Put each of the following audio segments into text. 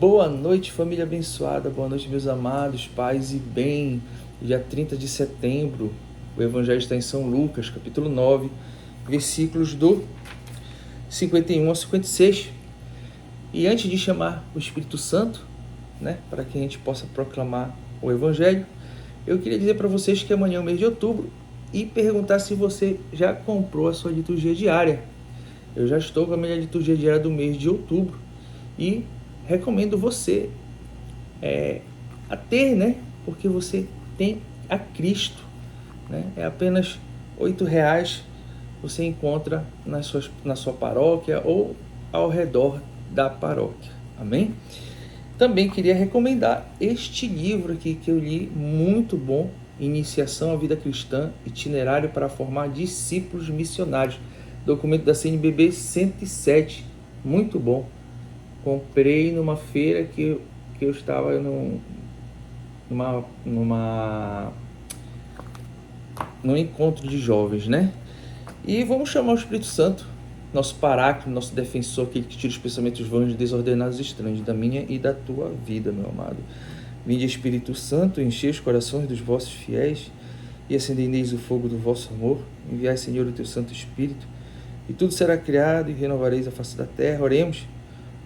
Boa noite, família abençoada, boa noite, meus amados, paz e bem. Dia 30 de setembro, o Evangelho está em São Lucas, capítulo 9, versículos do 51 ao 56. E antes de chamar o Espírito Santo, para que a gente possa proclamar o Evangelho, eu queria dizer para vocês que amanhã é o mês de outubro e perguntar se você já comprou a sua liturgia diária. Eu já estou com a minha liturgia diária do mês de outubro e recomendo você a ter, porque você tem a Cristo, É apenas R$8, você encontra na sua paróquia ou ao redor da paróquia, amém? Também queria recomendar este livro aqui que eu li, muito bom, Iniciação à Vida Cristã, Itinerário para Formar Discípulos Missionários, documento da CNBB 107, muito bom. Comprei numa feira que eu estava num encontro de jovens, E vamos chamar o Espírito Santo, nosso paráclito, nosso defensor, aquele que tira os pensamentos vãos, desordenados e estranhos da minha e da tua vida, meu amado. Vinde, Espírito Santo, enchei os corações dos vossos fiéis e acendei neles o fogo do vosso amor. Enviai, Senhor, o teu Santo Espírito, e tudo será criado e renovareis a face da terra. Oremos.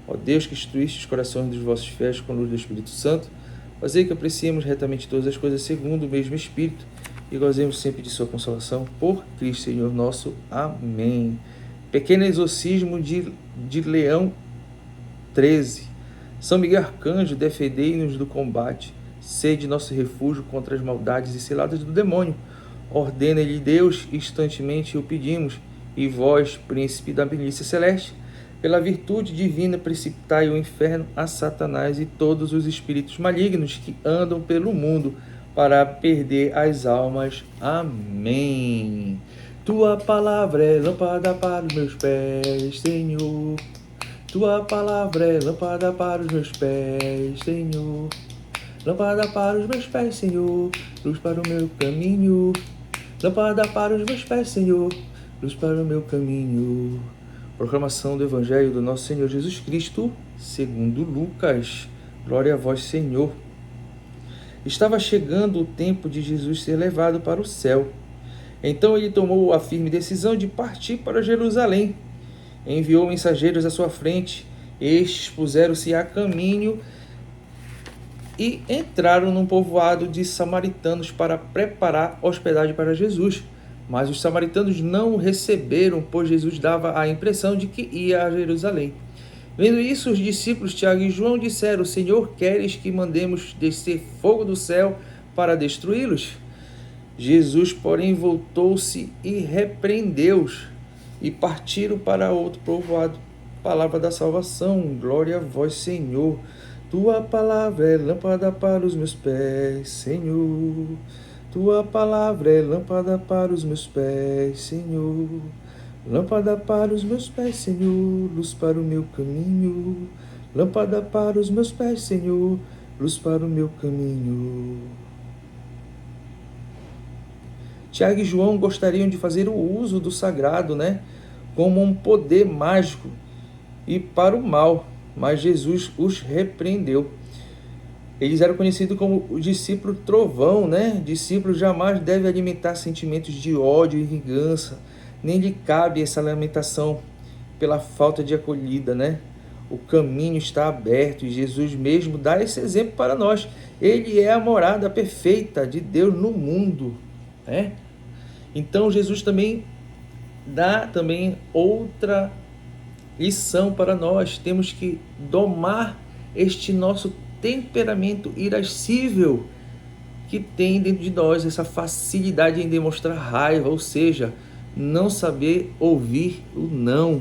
Ó Deus, que instruíste os corações dos vossos fiéis com a luz do Espírito Santo, fazei que apreciemos retamente todas as coisas segundo o mesmo Espírito e gozemos sempre de sua consolação. Por Cristo Senhor nosso. Amém. Pequeno exorcismo de Leão 13. São Miguel Arcanjo, defendei-nos do combate. Sede nosso refúgio contra as maldades e ciladas do demônio. Ordena-lhe Deus, instantemente o pedimos. E vós, príncipe da milícia celeste, pela virtude divina, precipitai o inferno a Satanás e todos os espíritos malignos que andam pelo mundo para perder as almas. Amém. Tua palavra é lâmpada para os meus pés, Senhor. Tua palavra é lâmpada para os meus pés, Senhor. Lâmpada para os meus pés, Senhor. Luz para o meu caminho. Lâmpada para os meus pés, Senhor. Luz para o meu caminho. Proclamação do Evangelho do nosso Senhor Jesus Cristo, segundo Lucas. Glória a vós, Senhor. Estava chegando o tempo de Jesus ser levado para o céu. Então ele tomou a firme decisão de partir para Jerusalém. Enviou mensageiros à sua frente. Estes puseram-se a caminho e entraram num povoado de samaritanos para preparar hospedagem para Jesus. Mas os samaritanos não o receberam, pois Jesus dava a impressão de que ia a Jerusalém. Vendo isso, os discípulos Tiago e João disseram: Senhor, queres que mandemos descer fogo do céu para destruí-los? Jesus, porém, voltou-se e repreendeu-os, e partiram para outro povoado. Palavra da salvação, glória a vós, Senhor. Tua palavra é lâmpada para os meus pés, Senhor. Tua palavra é lâmpada para os meus pés, Senhor. Lâmpada para os meus pés, Senhor. Luz para o meu caminho. Lâmpada para os meus pés, Senhor. Luz para o meu caminho. Tiago e João gostariam de fazer o uso do sagrado, como um poder mágico e para o mal, mas Jesus os repreendeu. Eles eram conhecidos como o discípulo trovão, Discípulo jamais deve alimentar sentimentos de ódio e vingança, nem lhe cabe essa lamentação pela falta de acolhida, O caminho está aberto e Jesus mesmo dá esse exemplo para nós. Ele é a morada perfeita de Deus no mundo, Então Jesus também dá outra lição para nós. Temos que domar este nosso temperamento irascível que tem dentro de nós, essa facilidade em demonstrar raiva, ou seja, não saber ouvir o não,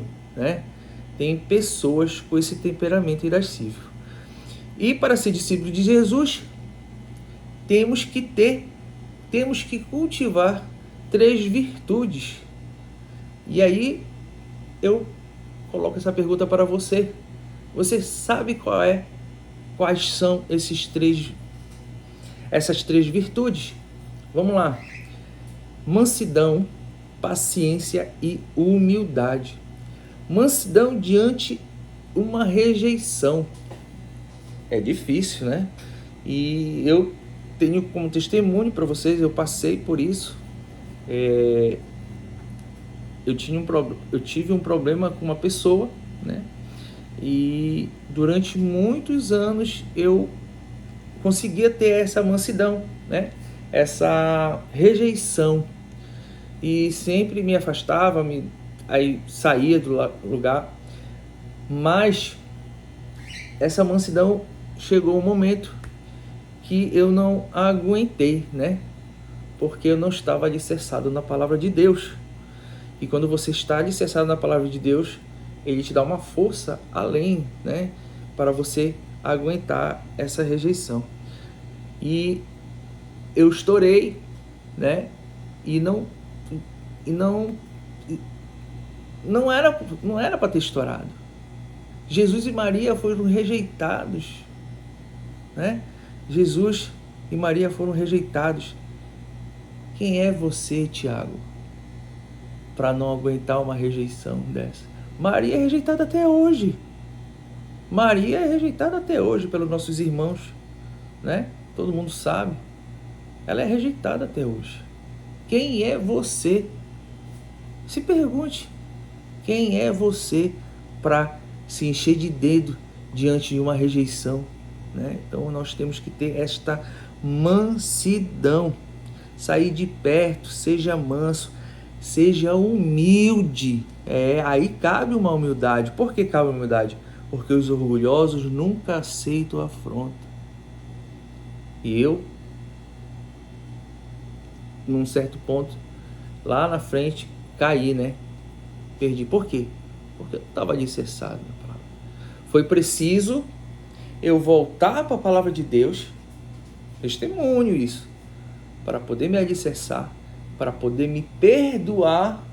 Tem pessoas com esse temperamento irascível. E para ser discípulo de Jesus, temos que cultivar 3 virtudes. E aí eu coloco essa pergunta para você. Você sabe quais são essas 3 virtudes? Vamos lá. Mansidão, paciência e humildade. Mansidão diante uma rejeição. É difícil, né? E eu tenho como testemunho para vocês, eu passei por isso. Eu tive um problema com uma pessoa, né? E durante muitos anos eu conseguia ter essa mansidão, né? Essa rejeição. E sempre me afastava, aí saía do lugar. Mas essa mansidão chegou um momento que eu não aguentei, né? Porque eu não estava alicerçado na palavra de Deus. E quando você está alicerçado na palavra de Deus, ele te dá uma força além, né? Para você aguentar essa rejeição. E eu estourei, né? E não era para ter estourado. Jesus e Maria foram rejeitados, né? Jesus e Maria foram rejeitados. Quem é você, Tiago, para não aguentar uma rejeição dessa? Maria é rejeitada até hoje. Maria é rejeitada até hoje pelos nossos irmãos, né? Todo mundo sabe. Ela é rejeitada até hoje. Quem é você? Se pergunte. Quem é você para se encher de dedo diante de uma rejeição, né? Então nós temos que ter esta mansidão. Sair de perto, seja manso, seja humilde. Aí cabe uma humildade. Por que cabe humildade? Porque os orgulhosos nunca aceitam a afronta. E eu, num certo ponto, lá na frente, caí, né? Perdi. Por quê? Porque eu estava alicerçado na palavra. Foi preciso eu voltar para a palavra de Deus, testemunho isso, para poder me alicerçar, para poder me perdoar,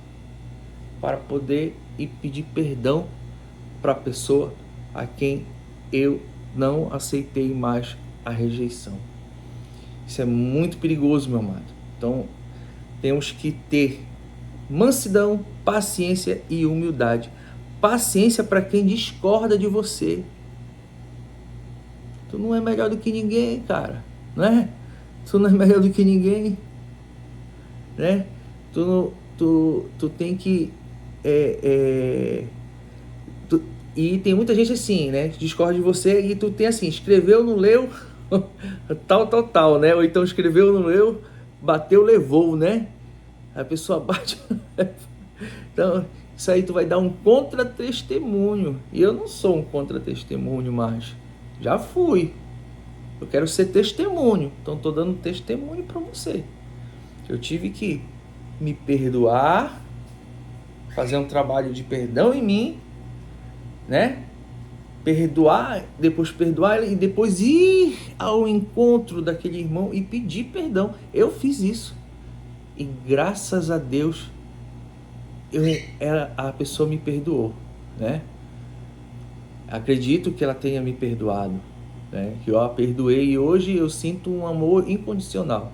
para poder ir pedir perdão para a pessoa a quem eu não aceitei mais a rejeição. Isso é muito perigoso, meu amado. Então, temos que ter mansidão, paciência e humildade. Paciência para quem discorda de você. Tu não é melhor do que ninguém, cara, não é? Tu não é melhor do que ninguém, né? Tu tem que e tem muita gente assim, né? Discorda de você e tu tem assim, escreveu, não leu, tal, né? Ou então escreveu, não leu, bateu, levou, né? A pessoa bate. Então, isso aí tu vai dar um contra-testemunho. E eu não sou um contra-testemunho mais. Já fui. Eu quero ser testemunho. Então, estou dando testemunho para você. Eu tive que me perdoar, fazer um trabalho de perdão em mim, né? Perdoar e depois ir ao encontro daquele irmão e pedir perdão. Eu fiz isso. E graças a Deus, a pessoa me perdoou, né? Acredito que ela tenha me perdoado, né? Que eu a perdoei e hoje eu sinto um amor incondicional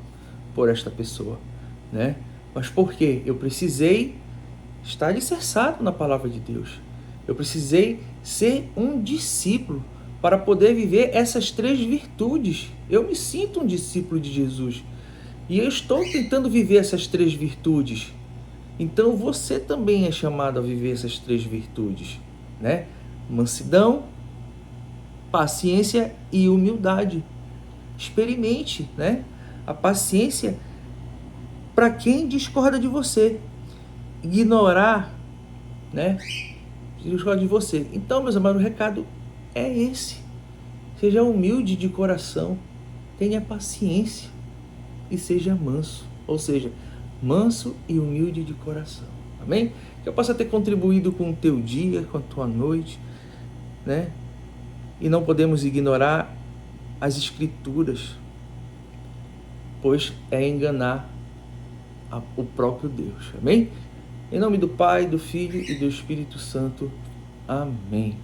por esta pessoa, né? Mas por quê? Eu precisei estar alicerçado na palavra de Deus. Eu precisei ser um discípulo para poder viver essas 3 virtudes. Eu me sinto um discípulo de Jesus e eu estou tentando viver essas 3 virtudes. Então você também é chamado a viver essas 3 virtudes, né? Mansidão, paciência e humildade. Experimente, né? A paciência para quem discorda de você. Ignorar, né? Discorda de você. Então, meus amados, o recado é esse. Seja humilde de coração, tenha paciência e seja manso. Ou seja, manso e humilde de coração. Amém? Que eu possa ter contribuído com o teu dia, com a tua noite, né? E não podemos ignorar as escrituras, pois é enganar o próprio Deus. Amém? Em nome do Pai, do Filho e do Espírito Santo. Amém.